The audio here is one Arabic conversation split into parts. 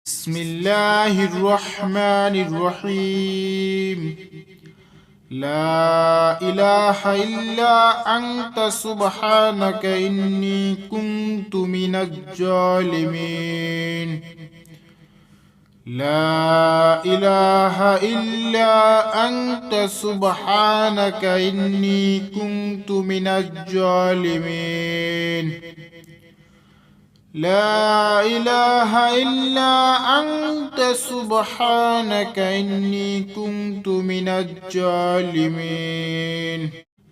بسم الله الرحمن الرحيم. لا إله إلا أنت سبحانك إني كنت من الظالمين. لا إله إلا أنت سبحانك إني كنت من الظالمين. لا إله إلا أنت سبحانك إني كنت من الظالمين.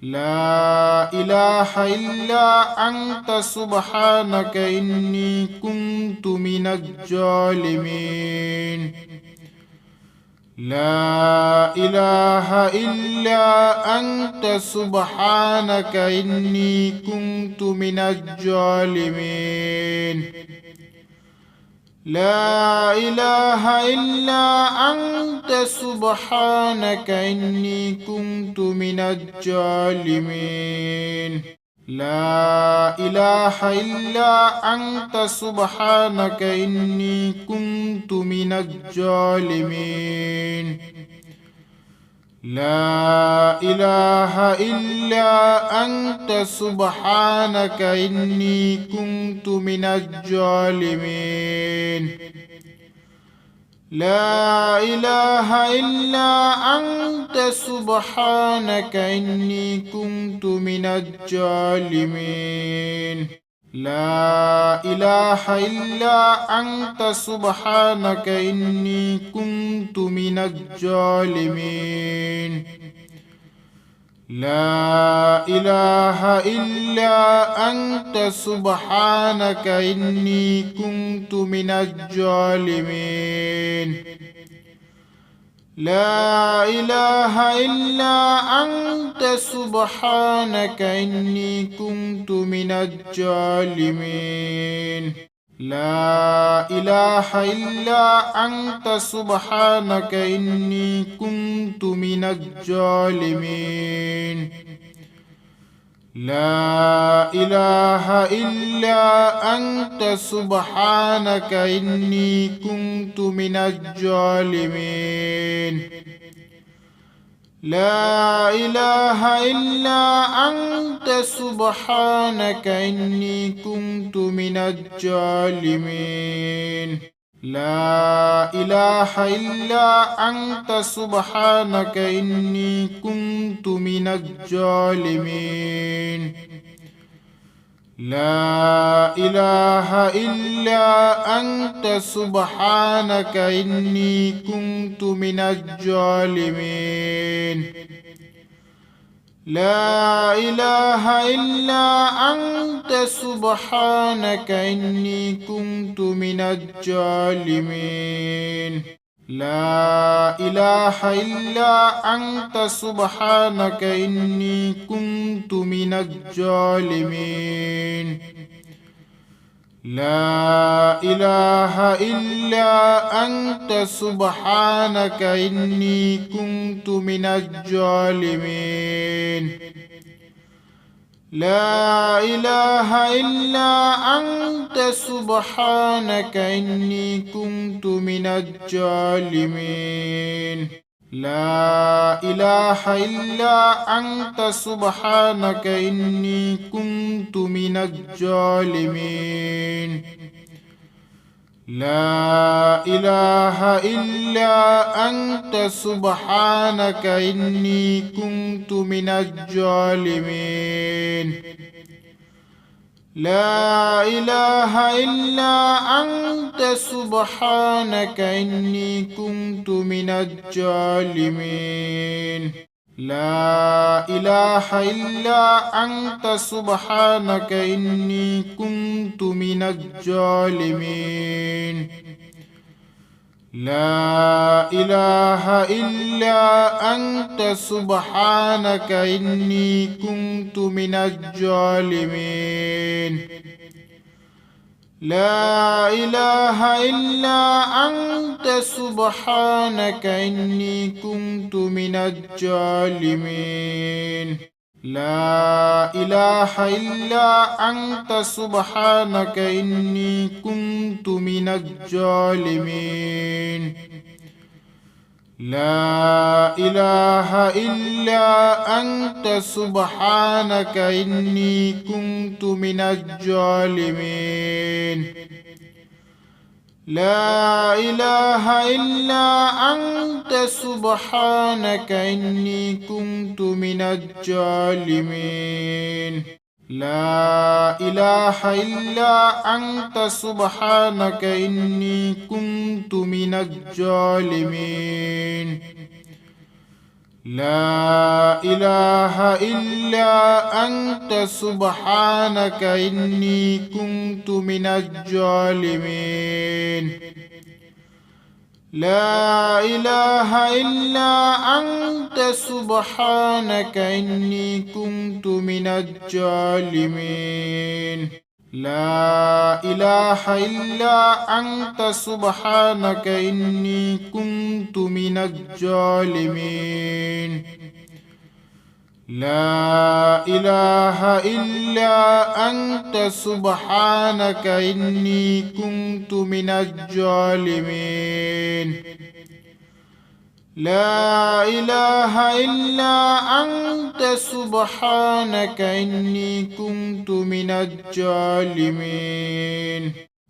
لا إله إلا أنت سبحانك إني كنت من الظالمين. لا إله إلا أنت سبحانك إني كنت من الظالمين. لا إله إلا أنت سبحانك إني كنت من الظالمين. لا إله إلا أنت سبحانك إني كنت من الظالمين. لا إله إلا أنت سبحانك إني كنت من الظالمين. لا إله إلا أنت سبحانك إني كنت من الظالمين. لا إله إلا أنت سبحانك إني كنت من الظالمين. لا إله إلا أنت سبحانك إني كنت من الظالمين. لا إله إلا أنت سبحانك إني كنت من الظالمين. لا إله إلا أنت سبحانك إني كنت من الظالمين. لا إله إلا أنت سبحانك إني كنت من الظالمين. لا إله إلا أنت سبحانك إني كنت من الظالمين. لا إله إلا أنت سبحانك إني كنت من الظالمين. لا إله إلا أنت سبحانك إني كنت من الظالمين. لا إله إلا أنت سبحانك إني كنت من الظالمين. لا إله إلا أنت سبحانك إني كنت من الظالمين. لا إله إلا أنت سبحانك إني كنت من الظالمين. لا إله إلا أنت سبحانك إني كنت من الظالمين. لا إله إلا أنت سبحانك إني كنت من الظالمين. لا إله إلا أنت سبحانك إني كنت من الظالمين. لا إله إلا أنت سبحانك إني كنت من الظالمين. لا إله إلا أنت سبحانك إني كنت من الظالمين. لا إله إلا أنت سبحانك إني كنت من الظالمين. لا إله إلا أنت سبحانك إني كنت من الظالمين. لا إله إلا أنت سبحانك إني كنت من الظالمين لا إله إلا أنت سبحانك إني كنت من الظالمين لا إله إلا أنت سبحانك إني كنت من الظالمين لا إله إلا أنت سبحانك إني كنت من الظالمين لا إله إلا أنت سبحانك إني كنت من الظالمين لا إله إلا أنت سبحانك إني كنت من الظالمين لا إله إلا أنت سبحانك إني كنت من الظالمين لا إله إلا أنت سبحانك إني كنت من الظالمين لا إله إلا أنت سبحانك إني كنت من الظالمين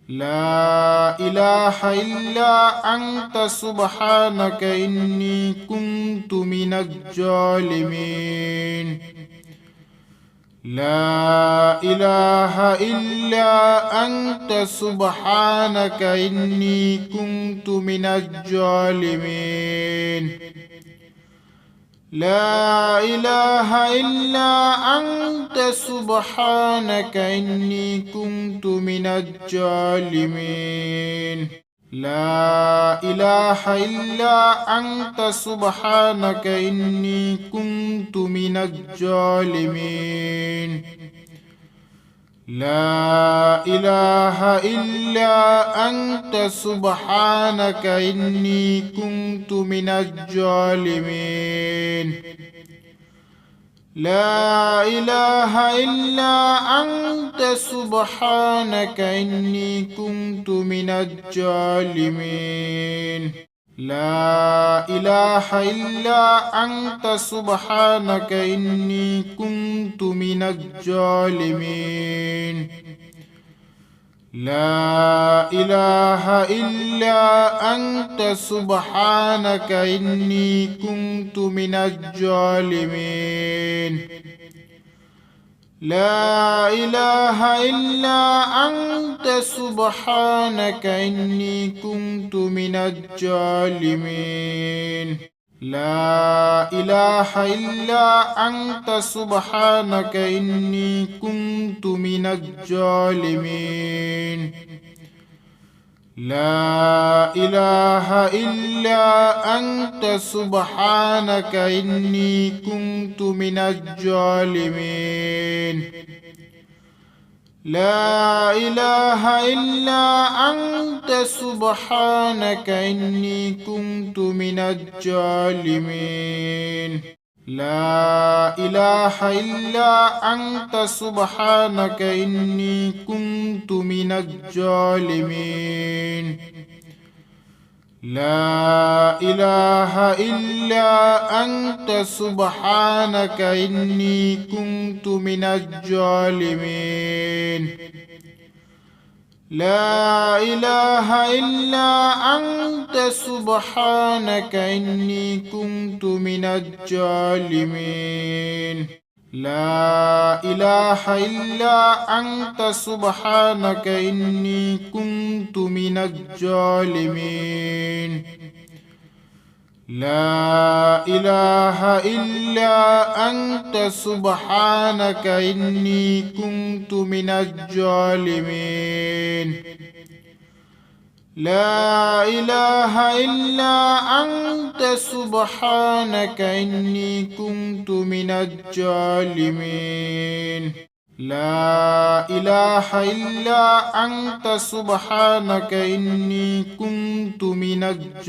لا إله إلا أنت سبحانك إني كنت من الظالمين لا إله إلا أنت سبحانك إني كنت من الظالمين لا إله إلا أنت سبحانك إني كنت من الظالمين لا إله إلا أنت سبحانك إني كنت من الظالمين لا إله إلا أنت سبحانك إني كنت من الظالمين لا إله إلا أنت سبحانك إني كنت من الظالمين لا إله إلا أنت سبحانك إني كنت من الظالمين لا إله إلا أنت سبحانك إني كنت من الظالمين لا إله إلا أنت سبحانك إني كنت من الظالمين لا إله إلا أنت سبحانك إني كنت من الظالمين لا إله إلا أنت سبحانك إني كنت من الظالمين لا إله إلا أنت سبحانك إني كنت من الظالمين لا إله إلا أنت سبحانك إني كنت من الظالمين لا إله إلا أنت سبحانك إني كنت من الظالمين لا إله إلا أنت سبحانك إني كنت من الظالمين لا إله إلا أنت سبحانك إني كنت من الظالمين لا إله إلا أنت سبحانك إني كنت من الظالمين لا إله إلا أنت سبحانك إني كنت من الظالمين لا إله إلا أنت سبحانك إني كنت من الظالمين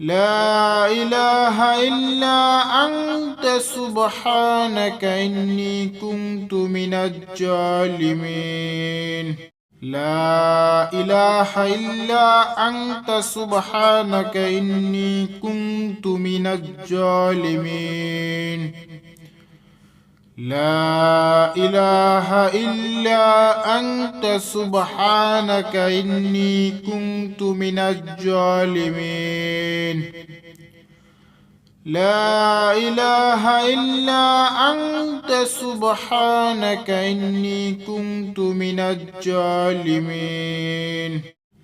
لا إله إلا أنت سبحانك إني كنت من الظالمين. لا إله إلا أنت سبحانك إني كنت من الظالمين. لا إله إلا أنت سبحانك إني كنت من الظالمين. لا إله إلا أنت سبحانك إني كنت من الظالمين.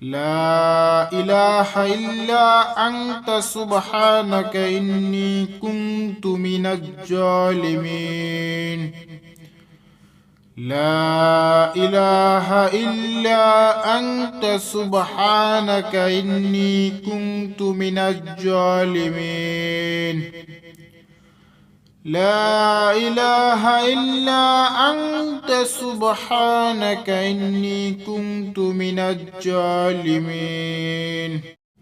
لا إله إلا أنت سبحانك إني كنت من الظالمين. لا إله إلا أنت سبحانك إني كنت من الظالمين. لا إله إلا أنت سبحانك إني كنت من الظالمين.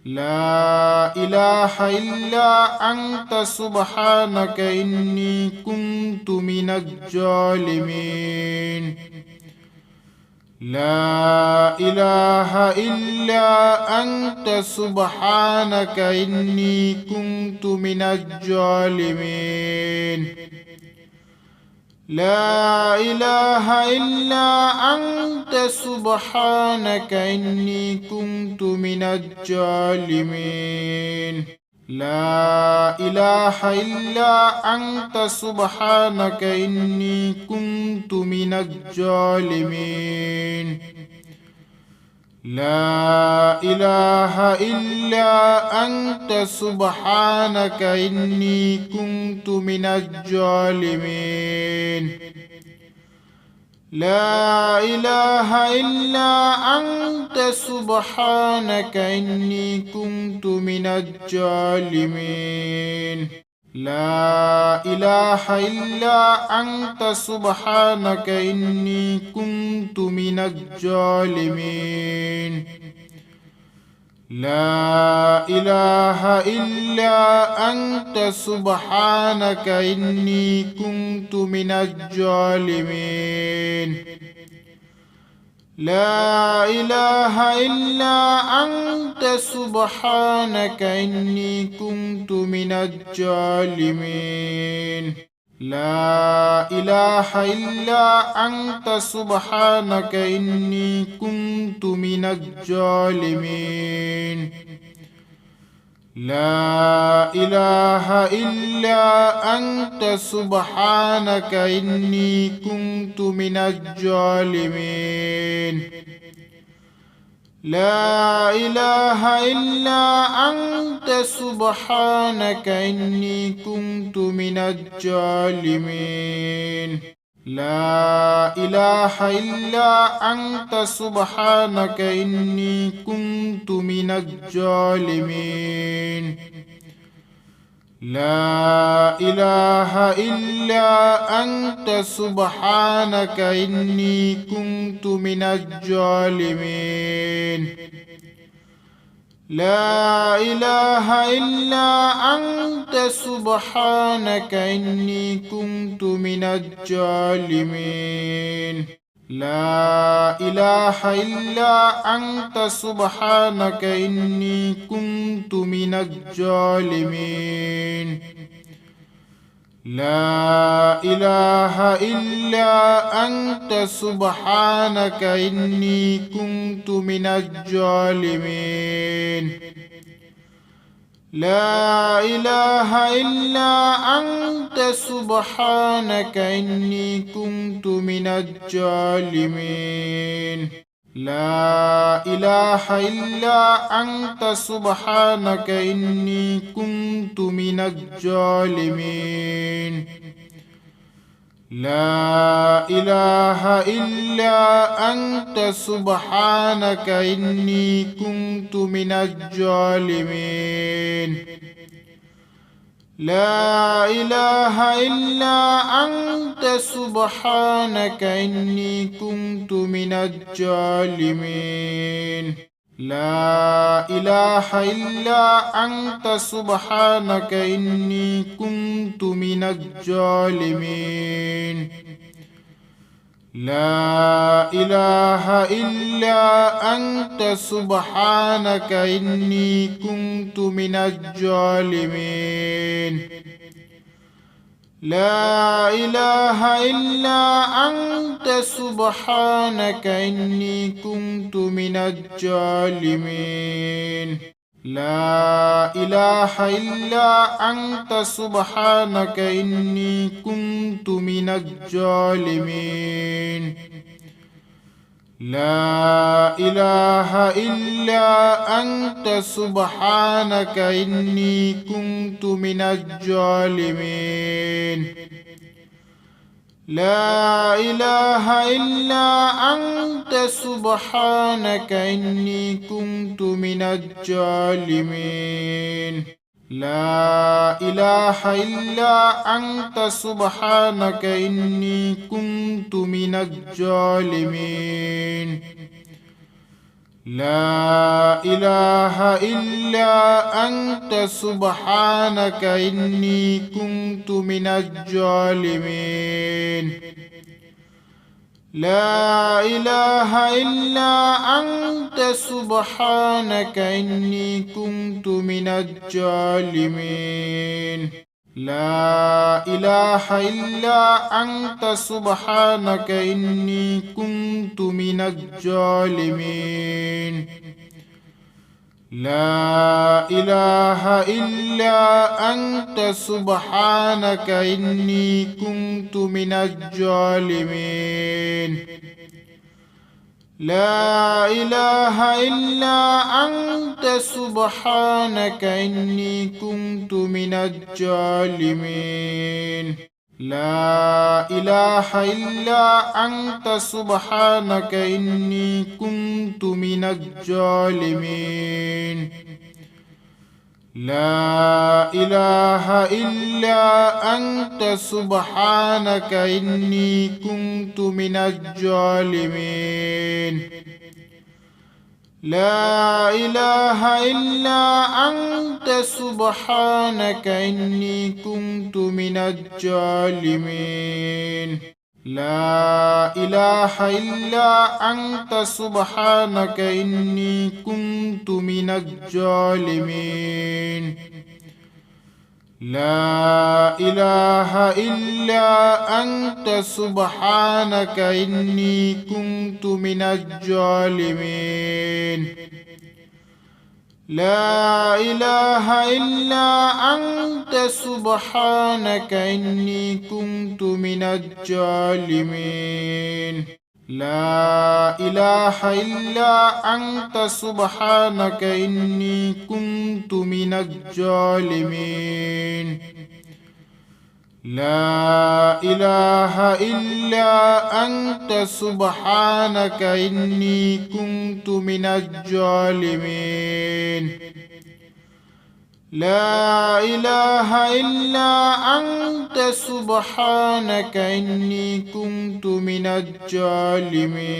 لا إله إلا أنت سبحانك إني كنت من الظالمين. لا إله إلا أنت سبحانك إني كنت من الظالمين. لا إله إلا أنت سبحانك إني كنت من الظالمين. لا إله إلا أنت سبحانك إني كنت من الظالمين. لا إله إلا أنت سبحانك إني كنت من الظالمين. لا إله إلا أنت سبحانك إني كنت من الظالمين. لا إله إلا أنت سبحانك إني كنت من الظالمين. لا إله إلا أنت سبحانك إني كنت من الظالمين. لا إله إلا أنت سبحانك إني كنت من الظالمين. لا إله إلا أنت سبحانك إني كنت من الظالمين. لا إله إلا أنت سبحانك إني كنت من الظالمين. لا إله إلا أنت سبحانك إني كنت من الظالمين. لا إله إلا أنت سبحانك إني كنت من الظالمين. لا إله إلا أنت سبحانك إني كنت من الظالمين. لا إله إلا أنت سبحانك إني كنت من الظالمين. لا إله إلا أنت سبحانك إني كنت من الظالمين. لا إله إلا أنت سبحانك إني كنت من الظالمين. لا إله إلا أنت سبحانك إني كنت من الظالمين. لا إله إلا أنت سبحانك إني كنت من الظالمين. لا إله إلا أنت سبحانك إني كنت من الظالمين. لا إله إلا أنت سبحانك إني كنت من الظالمين. لا إله إلا أنت سبحانك إني كنت من الظالمين. لا إله إلا أنت سبحانك إني كنت من الظالمين. لا إله إلا أنت سبحانك إني كنت من الظالمين. لا إله إلا أنت سبحانك إني كنت من الظالمين. لا إله إلا أنت سبحانك إني كنت من الظالمين. لا إله إلا أنت سبحانك إني كنت من الظالمين. لا إله إلا أنت سبحانك إني كنت من الظالمين لا إله إلا أنت سبحانك إني كنت من الظالمين لا إله إلا أنت سبحانك إني كنت من الظالمين لا إله إلا أنت سبحانك إني كنت من الظالمين لا إله إلا أنت سبحانك إني كنت من الظالمين لا إله إلا أنت سبحانك إني كنت من الظالمين لا إله إلا أنت سبحانك إني كنت من الظالمين لا إله إلا أنت سبحانك إني كنت من الظالمين لا إله إلا أنت سبحانك إني كنت من الظالمين لا إله إلا أنت سبحانك إني كنت من الظالمين لا إله إلا أنت سبحانك إني كنت من الظالمين لا إله إلا أنت سبحانك إني كنت من الظالمين لا إله إلا أنت سبحانك إني كنت من الظالمين لا إله إلا أنت سبحانك إني كنت من الظالمين لا إله إلا أنت سبحانك إني كنت من الظالمين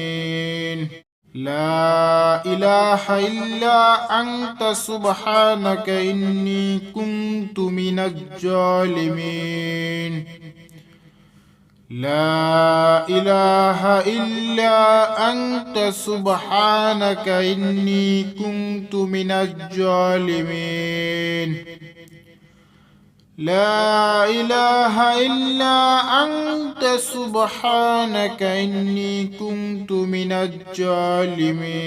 لا إله إلا أنت سبحانك إني كنت من الظالمين لا إله إلا أنت سبحانك إني كنت من الظالمين لا إله إلا أنت سبحانك إني كنت من الظالمين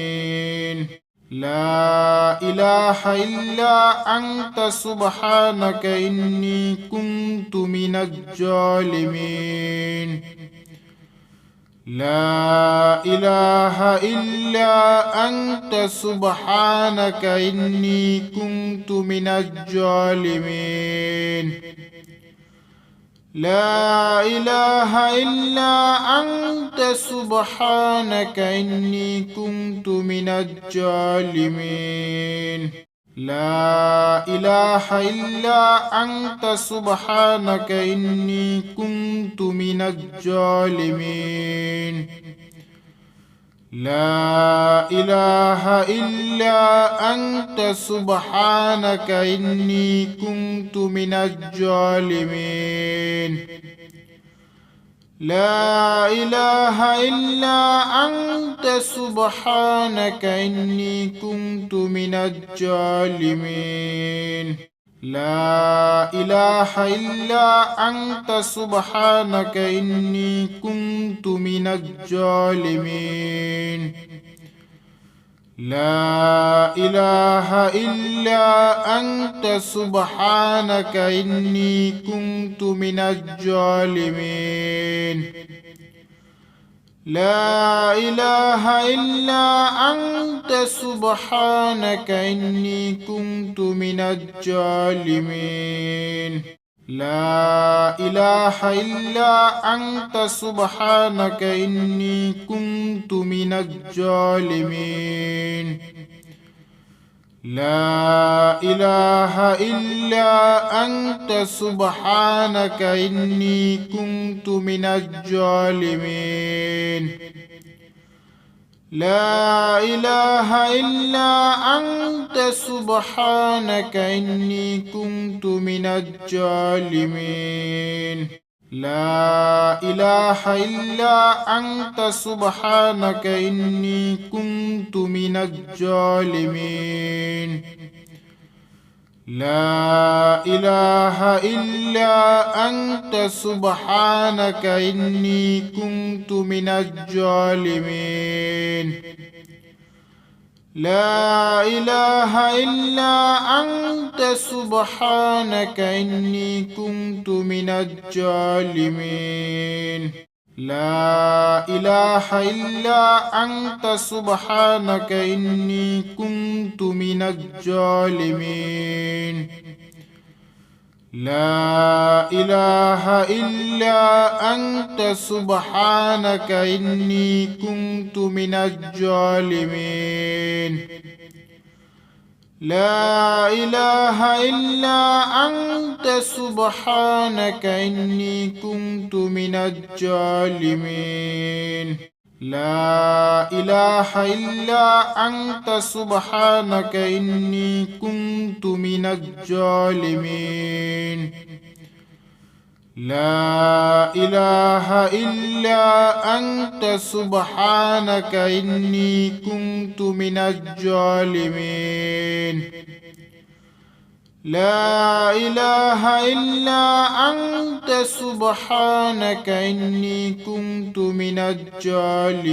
لا إله إلا أنت سبحانك إني كنت من الظالمين لا إله إلا أنت سبحانك إني كنت من الظالمين لا إله إلا أنت سبحانك إني كنت من الظالمين لا إله إلا أنت سبحانك إني كنت من الظالمين لا إله إلا أنت سبحانك إني كنت من الظالمين لا إله إلا أنت سبحانك إني كنت من الظالمين لا إله إلا أنت سبحانك إني كنت من الظالمين لا إله إلا أنت سبحانك إني كنت من الظالمين لا إله إلا أنت سبحانك إني كنت من الظالمين لا إله إلا أنت سبحانك إني كنت من الظالمين لا إله إلا أنت سبحانك إني كنت من الظالمين. لا إله إلا أنت سبحانك إني كنت من الظالمين. لا إله إلا أنت سبحانك إني كنت من الظالمين. لا إله إلا أنت سبحانك إني كنت من الظالمين. لا إله إلا أنت سبحانك إني كنت من الظالمين. لا إله إلا أنت سبحانك إني كنت من الظالمين. لا إله إلا أنت سبحانك إني كنت من الظالمين. لا إله إلا أنت سبحانك إني كنت من الظالمين. لا إله إلا أنت سبحانك إني كنت من الظالمين. لا إله إلا أنت سبحانك إني كنت من الظالمين. لا إله إلا أنت سبحانك إني كنت من الظالمين.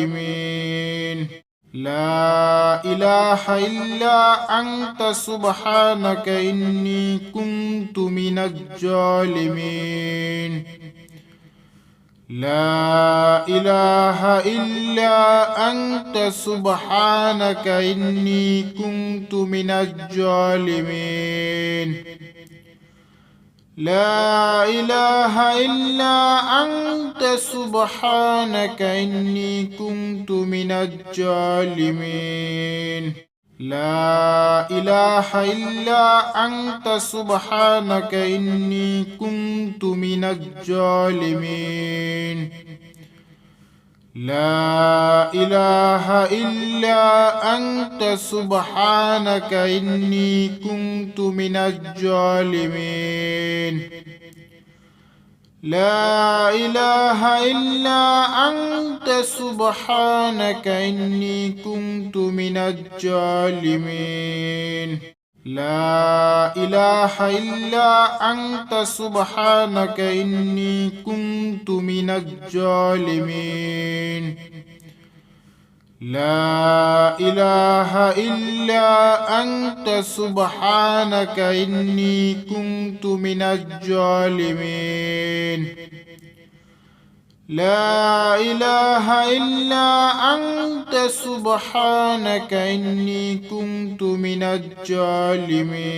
لا إله إلا أنت سبحانك إني كنت من الظالمين. لا إله إلا أنت سبحانك إني كنت من الظالمين. لا إله إلا أنت سبحانك إني كنت من الظالمين. لا إله إلا أنت سبحانك إني كنت من الظالمين. لا إله إلا أنت سبحانك إني كنت من الظالمين. لا إله إلا أنت سبحانك إني كنت من الظالمين. لا إله إلا أنت سبحانك إني كنت من الظالمين. لا إله إلا أنت سبحانك إني كنت من الظالمين. لا إله إلا أنت سبحانك إني كنت من الظالمين.